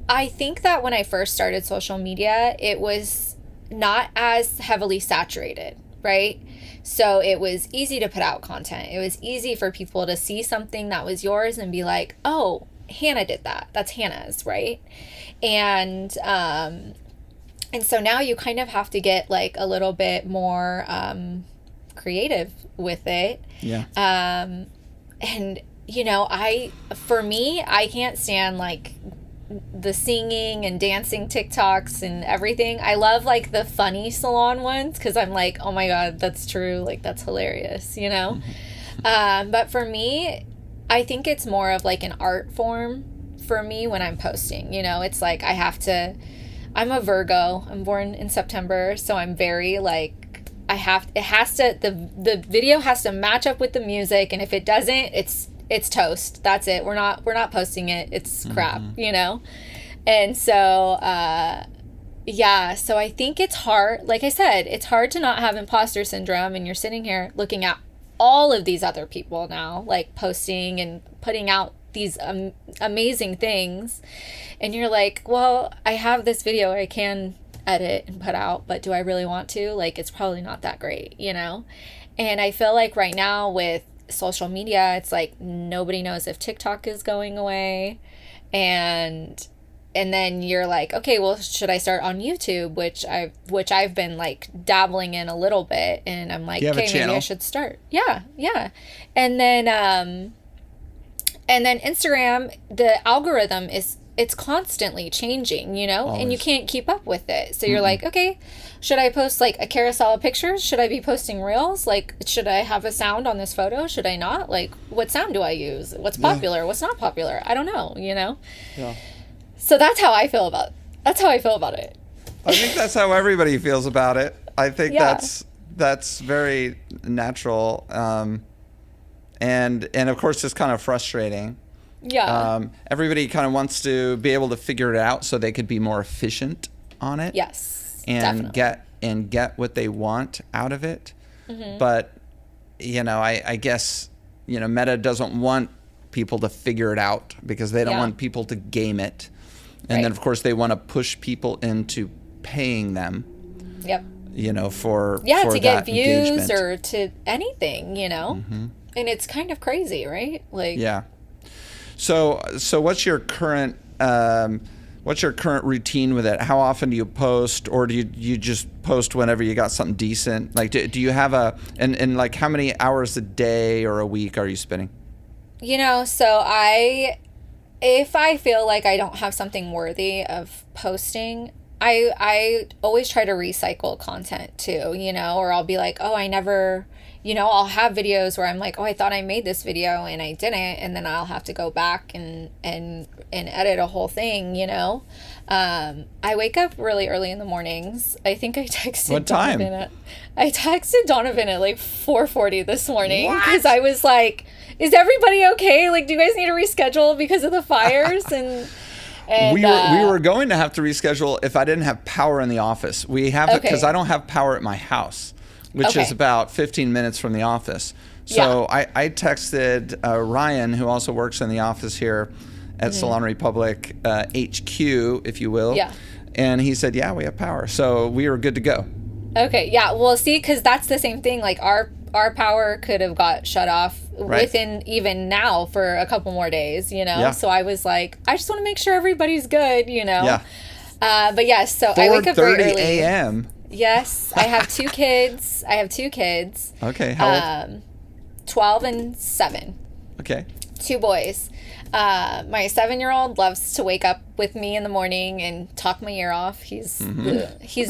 when I first started social media, it was not as heavily saturated, right? So it was easy to put out content. It was easy for people to see something that was yours and be like, oh, Hannah did that. That's Hannah's, right? And so now you kind of have to get like a little bit more creative with it. Yeah. And, you know, for me, I can't stand like the singing and dancing TikToks and everything. I love like the funny salon ones because I'm like, oh my God, that's true. Like, that's hilarious, you know? But for me, I think it's more of like an art form for me when I'm posting. You know, it's like I'm a Virgo. I'm born in September, so I'm very like, the video has to match up with the music, and if it doesn't, it's toast. That's it. We're not posting it. It's crap, you know? And so, so I think it's hard. Like I said, it's hard to not have imposter syndrome, and you're sitting here looking at all of these other people now, like posting and putting out these amazing things. And you're like, well, I have this video I can edit and put out, but do I really want to? Like, it's probably not that great, you know? And I feel like right now with social media, it's like nobody knows if TikTok is going away, and then you're like, okay, well, should I start on YouTube, which I've been like dabbling in a little bit, and I'm like, okay, maybe I should start. Yeah. And then Instagram, the algorithm it's constantly changing, you know? Always. And you can't keep up with it. So you're like, okay, should I post like a carousel of pictures? Should I be posting reels? Like, should I have a sound on this photo? Should I not? Like, what sound do I use? What's popular? What's not popular? I don't know, you know? Yeah. So that's how I feel about it. I think that's how everybody feels about it. I think that's very natural. And of course it's kind of frustrating. Yeah. Everybody kind of wants to be able to figure it out so they could be more efficient on it. Yes. And definitely. get what they want out of it. Mm-hmm. But, you know, I guess, you know, Meta doesn't want people to figure it out because they don't want people to game it. And then, of course, they want to push people into paying them. Yep. You know, for to get views engagement. Or to anything, you know? Mm-hmm. And it's kind of crazy, right? Like. Yeah. So what's your current routine with it? How often do you post, or do you just post whenever you got something decent? Like, do you have and like how many hours a day or a week are you spending? You know, so if I feel like I don't have something worthy of posting, I always try to recycle content too, you know, or I'll be like, oh, I never, you know, I'll have videos where I'm like, oh, I thought I made this video and I didn't, and then I'll have to go back and edit a whole thing, you know. I wake up really early in the mornings. I think I texted what time? Donovan at like 4:40 this morning because I was like, is everybody okay? Like, do you guys need to reschedule because of the fires? And we were going to have to reschedule if I didn't have power in the office. We have because I don't have power at my house, which is about 15 minutes from the office. So I texted Ryan, who also works in the office here at Salon Republic HQ, if you will. Yeah. And he said, yeah, we have power. So we were good to go. Okay. Yeah. Well, see, because that's the same thing. Like our power could have got shut off within even now for a couple more days, you know? Yeah. So I was like, I just want to make sure everybody's good, you know? Yeah. But yes, so I wake up very early. 4:30 a.m. Yes. I have two kids. Okay. How old? 12 and 7. Okay. 2 boys. My 7-year-old loves to wake up with me in the morning and talk my ear off. He's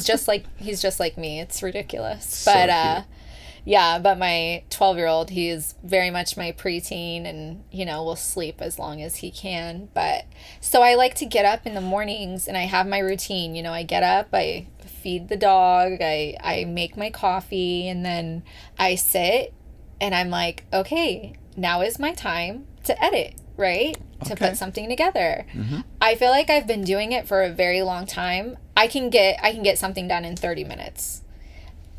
just like me. It's ridiculous. So but cute. yeah, but my 12-year-old, he is very much my preteen, and will sleep as long as he can. But so I like to get up in the mornings and I have my routine. I get up, I feed the dog, I make my coffee, and then I sit and I'm like, okay, now is my time to edit. Right? Okay. To put something together. I feel like I've been doing it for a very long time. I can get something done in 30 minutes.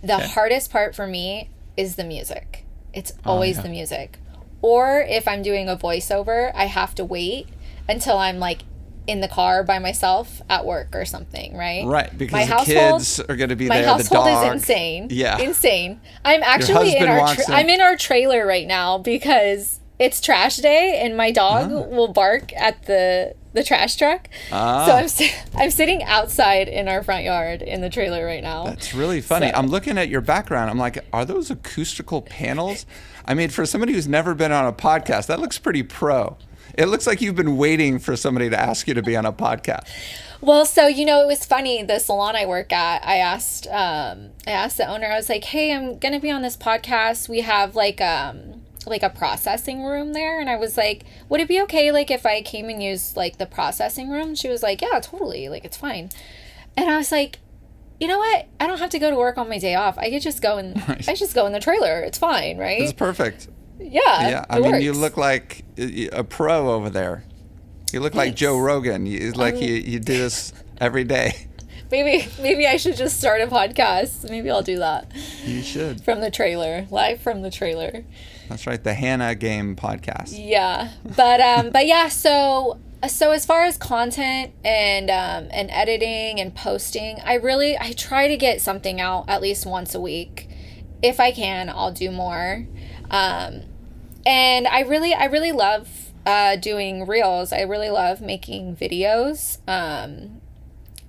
The hardest part for me is the music. It's always the music. Or if I'm doing a voiceover, I have to wait until I'm like in the car by myself at work or something, right? Right, because the kids are going to be there. My household the dog is insane. Yeah. Insane. I'm actually I'm in our trailer right now because it's trash day, and my dog will bark at the trash truck. So I'm sitting outside in our front yard in the trailer right now. That's really funny. I'm looking at your background. I'm like, are those acoustical panels? I mean, for somebody who's never been on a podcast, that looks pretty pro. It looks like you've been waiting for somebody to ask you to be on a podcast. Well, so it was funny. The salon I work at, I asked the owner. I was like, "Hey, I'm gonna be on this podcast. We have like a processing room there," and I was like, would it be okay like if I came and used like the processing room? She was like, yeah, totally, like it's fine. And I was like, you know what, I don't have to go to work on my day off. I could just go in I just go in the trailer. It's fine, right? It's perfect. Yeah, I mean, you look like a pro over there. You look like Joe Rogan. You do this every day. Maybe I should just start a podcast. Maybe I'll do that. You should. From the trailer, live from the trailer. That's right, the Hannah Game podcast. Yeah, but yeah. So as far as content and editing and posting, I try to get something out at least once a week. If I can, I'll do more. And I really love doing reels. I really love making videos.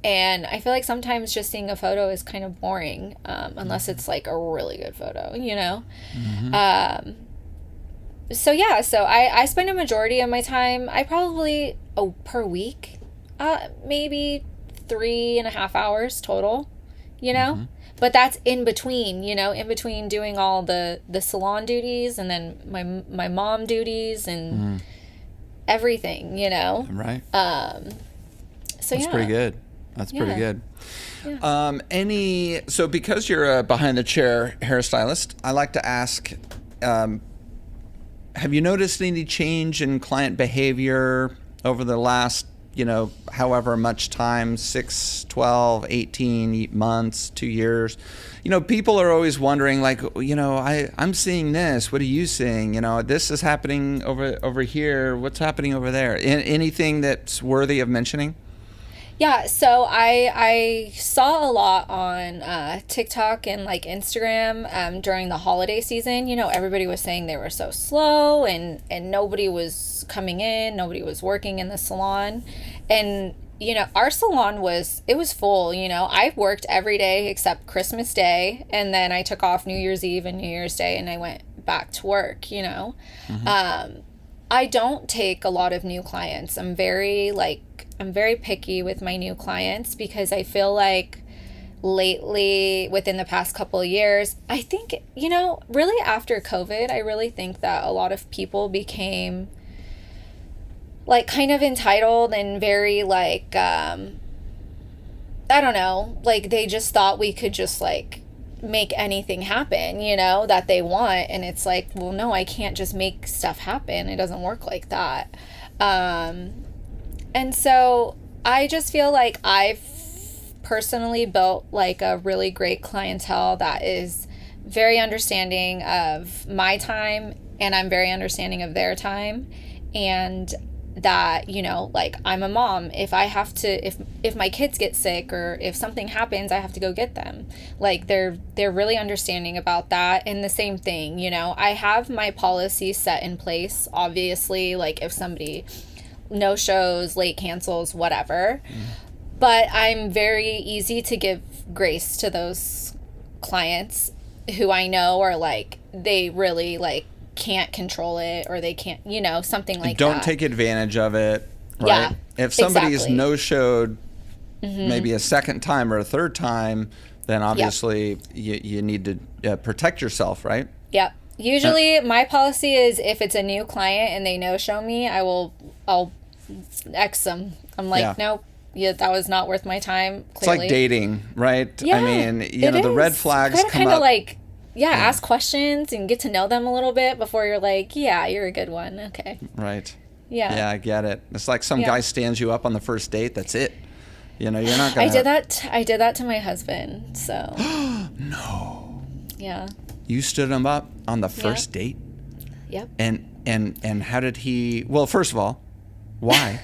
And I feel like sometimes just seeing a photo is kind of boring, unless it's like a really good photo, So yeah, so I spend a majority of my time, I probably, per week, maybe 3.5 hours total, But that's in between, in between doing all the salon duties and then my mom duties and everything, Right. So That's pretty good. That's pretty good. Yeah. So because you're a behind the chair hairstylist, I like to ask, have you noticed any change in client behavior over the last, however much time, 6, 12, 18 months, 2 years? People are always wondering, like, I'm seeing this. What are you seeing? This is happening over here. What's happening over there? Anything that's worthy of mentioning? Yeah, so I saw a lot on TikTok and like Instagram during the holiday season. Everybody was saying they were so slow and nobody was coming in, nobody was working in the salon. And, our salon was full. I worked every day except Christmas Day, and then I took off New Year's Eve and New Year's Day and I went back to work, I don't take a lot of new clients. I'm very picky with my new clients because I feel like lately, within the past couple of years, I think, really after COVID, I really think that a lot of people became like kind of entitled and very like, I don't know, like they just thought we could just like make anything happen, that they want. And it's like, well, no, I can't just make stuff happen. It doesn't work like that. And so I just feel like I've personally built like a really great clientele that is very understanding of my time, and I'm very understanding of their time. And that, you know, like, I'm a mom. If I have to, if my kids get sick or if something happens, I have to go get them. Like, they're really understanding about that. And the same thing, you know, I have my policy set in place, obviously, like, if somebody no shows, late cancels, whatever. But I'm very easy to give grace to those clients who I know are like, they really like can't control it, or they can't, you know, something like that. Don't take advantage of it, right? Yeah, if somebody is exactly. no-showed maybe a second time or a third time, then obviously you need to protect yourself, right? Yep. Usually my policy is, if it's a new client and they no-show me, I'll X them. I'm like, nope. Yeah, that was not worth my time. Clearly. It's like dating, right? Yeah, I mean, you know, the red flags come kind up. of like, ask questions and get to know them a little bit before you're like, yeah, you're a good one. Okay. Right. Yeah. Yeah, I get it. It's like some guy stands you up on the first date. That's it. You know, you're not gonna. I did that to my husband. So. No. Yeah. You stood him up on the first date. Yep. And how did he? Well, first of all, why?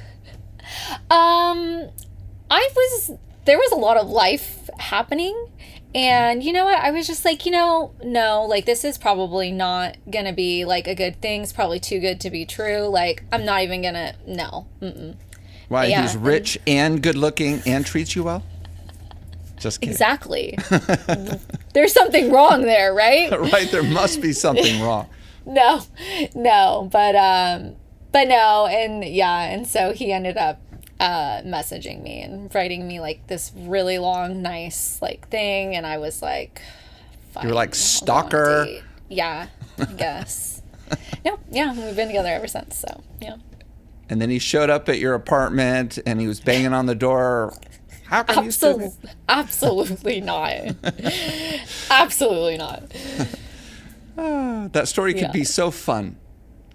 There was a lot of life happening, and you know what, I was just like, you know, no, like, this is probably not gonna be like a good thing. It's probably too good to be true. Like, I'm not even gonna, no. Why? He's rich and good looking and treats you well? Just kidding. Exactly. There's something wrong there, right? Right, there must be something wrong. No, but no, and so he ended up messaging me and writing me like this really long, nice like thing, and I was like, fine, you were like, stalker. Yeah, I guess. No, yeah, we've been together ever since. So yeah. And then he showed up at your apartment and he was banging on the door. How come you still? Absolutely not. Absolutely not. That story could be so fun.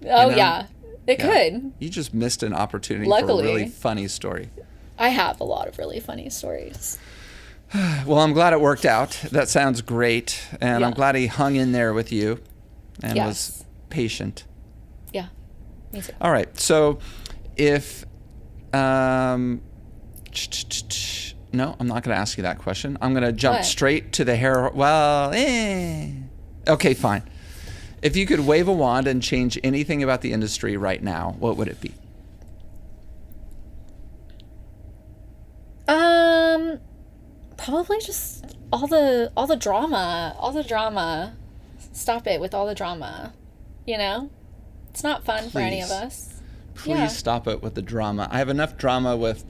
Oh, you know? Yeah. It could. You just missed an opportunity Luckily, for a really funny story. I have a lot of really funny stories. Well, I'm glad it worked out. That sounds great. And I'm glad he hung in there with you and was patient. Yeah, me too. All right. So if... no, I'm not going to ask you that question. I'm going to jump straight to the hair... Well, okay, fine. If you could wave a wand and change anything about the industry right now, what would it be? Probably just all the drama. Stop it with all the drama. You know? It's not fun for any of us. Please stop it with the drama. I have enough drama with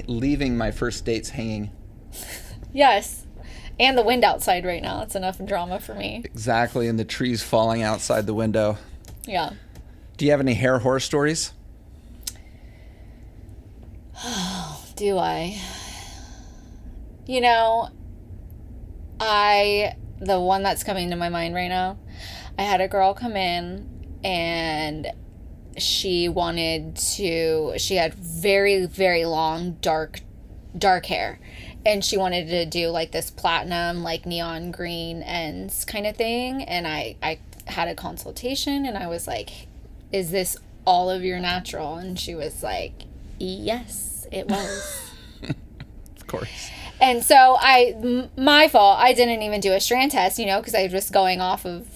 leaving my first dates hanging. Yes. And the wind outside right now. It's enough drama for me. Exactly, and the trees falling outside the window. Yeah. Do you have any hair horror stories? Do I? You know, the one that's coming to my mind right now, I had a girl come in and she had very, very long, dark hair. And she wanted to do like this platinum, like neon green ends kind of thing. And I had a consultation and I was like, is this all of your natural? And she was like, yes, it was. Of course. And so my fault, I didn't even do a strand test, you know, because I was just going off of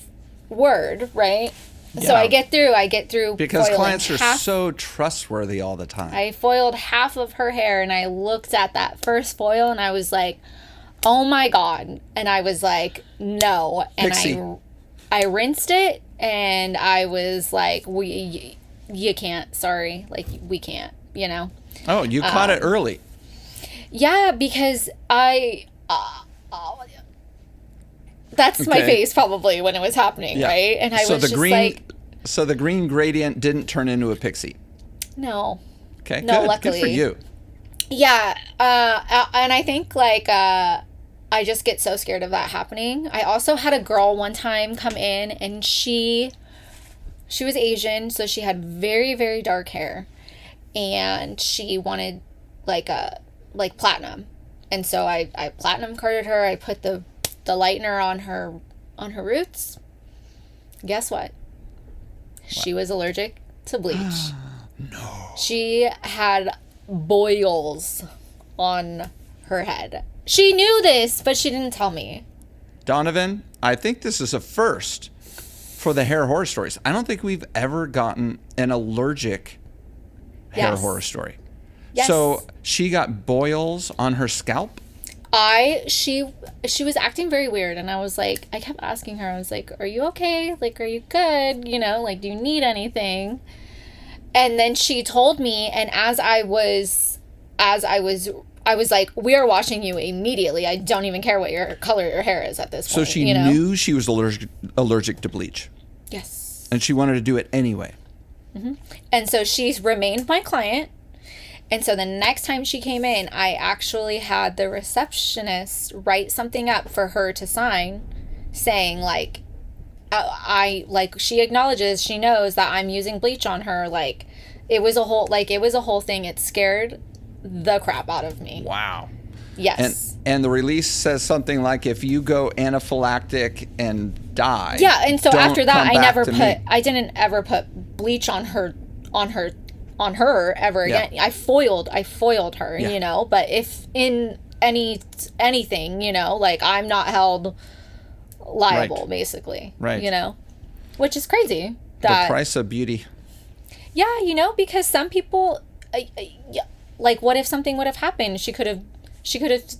word, right? Yeah. So I get through because clients are so trustworthy all the time. I foiled half of her hair and I looked at that first foil and I was like, oh my God. And I was like, no. And Pixie. I rinsed it and I was like, you can't, sorry. Like, we can't, you know? Oh, you caught it early. Yeah, because that's my face probably when it was happening, right? And I was just like... So the green gradient didn't turn into a pixie? No. Okay, no, good. Luckily. Good for you. Yeah, and I think, like, I just get so scared of that happening. I also had a girl one time come in, and she was Asian, so she had very, very dark hair, and she wanted, like platinum. And so I platinum carded her. I put the the lightener on her roots. Guess what? She was allergic to bleach. No. She had boils on her head. She knew this, but she didn't tell me. Donovan, I think this is a first for the hair horror stories. I don't think we've ever gotten an allergic hair horror story. Yes. So she got boils on her scalp? She was acting very weird, and I kept asking her, I was like, are you okay? Like, are you good? You know, like, do you need anything? And then she told me, and as I was like, we are washing you immediately. I don't even care what your color your hair is at this point. So she knew she was allergic to bleach. Yes. And she wanted to do it anyway. Mm-hmm. And so she's remained my client. And so the next time she came in, I actually had the receptionist write something up for her to sign saying, like, she acknowledges, she knows that I'm using bleach on her. Like, it was a whole thing. It scared the crap out of me. Wow. Yes. And the release says something like, if you go anaphylactic and die. Yeah, and so after that, I didn't ever put bleach on her ever again. I foiled her, you know, but if in anything, you know, like, I'm not held liable, basically. Right. You know, which is crazy. The price of beauty. Yeah, you know, because some people, like, what if something would have happened? She could have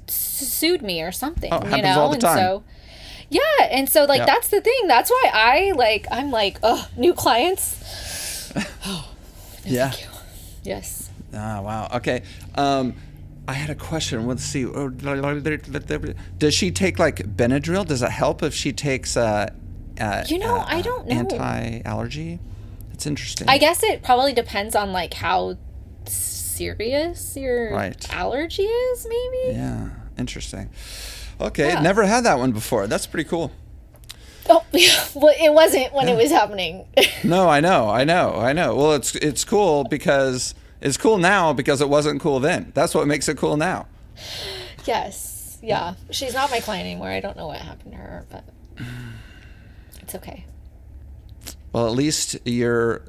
sued me or something. Oh, it happens you know, all the time. And so, yeah, and so, like, that's the thing. That's why I'm like, oh, new clients. Oh, no, yeah. Thank you. Yes. Ah, wow. Okay. I had a question. Let's see. Does she take, like, Benadryl? Does it help if she takes I don't know. anti-allergy? It's interesting. I guess it probably depends on, like, how serious your allergy is, maybe. Yeah. Interesting. Okay. Never had that one before. That's pretty cool. Oh, well, it wasn't when it was happening. No, I know. Well, it's cool because it's cool now because it wasn't cool then. That's what makes it cool now. Yes. Yeah. She's not my client anymore. I don't know what happened to her, but it's okay. Well, at least you're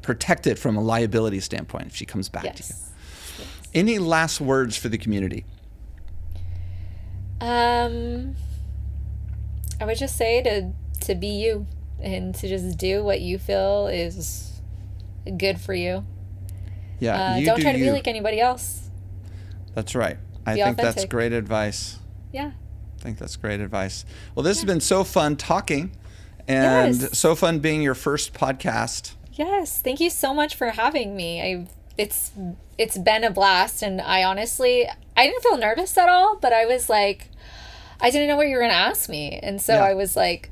protected from a liability standpoint if she comes back to you. Yes. Any last words for the community? I would just say to be you and to just do what you feel is good for you. Yeah. Don't try to be like anybody else. That's right. I think that's great advice. Yeah. I think that's great advice. Well, this has been so fun talking and so fun being your first podcast. Yes. Thank you so much for having me. It's been a blast, and I didn't feel nervous at all, but I was like, I didn't know what you were going to ask me. And so I was like,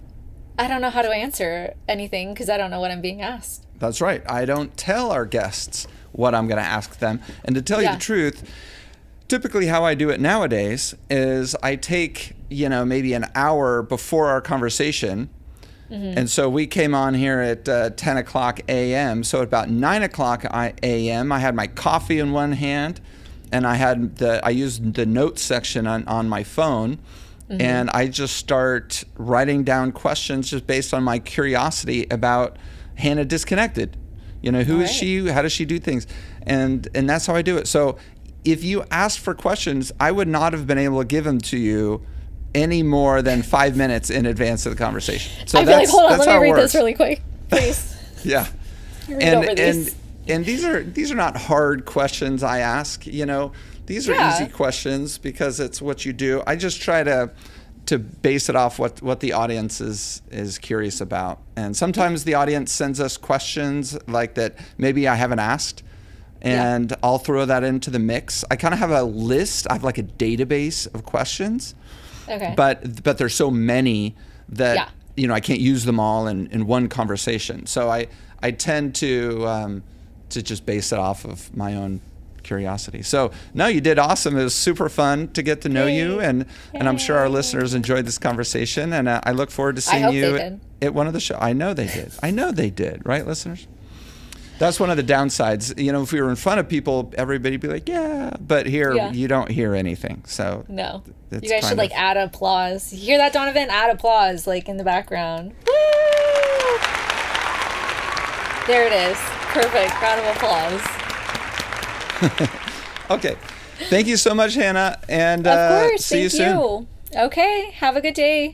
I don't know how to answer anything because I don't know what I'm being asked. That's right. I don't tell our guests what I'm going to ask them. And to tell you the truth, typically how I do it nowadays is I take, maybe an hour before our conversation. Mm-hmm. And so we came on here at 10 o'clock a.m. So at about 9 o'clock a.m., I had my coffee in one hand and I used the notes section on my phone. Mm-hmm. And I just start writing down questions just based on my curiosity about Hannah Disconnected. Who is she? How does she do things? And that's how I do it. So if you asked for questions, I would not have been able to give them to you any more than 5 minutes in advance of the conversation. So I feel like, hold on, let me read this really quick, please. Yeah. Read over these. And these are not hard questions I ask, These are easy questions because it's what you do. I just try to base it off what the audience is curious about. And sometimes the audience sends us questions like that maybe I haven't asked, and I'll throw that into the mix. I kind of have a list. I have like a database of questions. Okay. But there's so many that I can't use them all in one conversation. So I tend to just base it off of my own curiosity. So no, you did awesome. It was super fun to get to know you, and I'm sure our listeners enjoyed this conversation, and I look forward to seeing you at one of the shows. I know they did, right, listeners? That's one of the downsides. You know, if we were in front of people, everybody'd be like, yeah. But here, you don't hear anything. So no. You guys should, like, add applause. You hear that, Donovan? Add applause, like, in the background. Woo! There it is. Perfect. Round of applause. Okay. Thank you so much, Hannah. And of course. see you soon. Okay. Have a good day.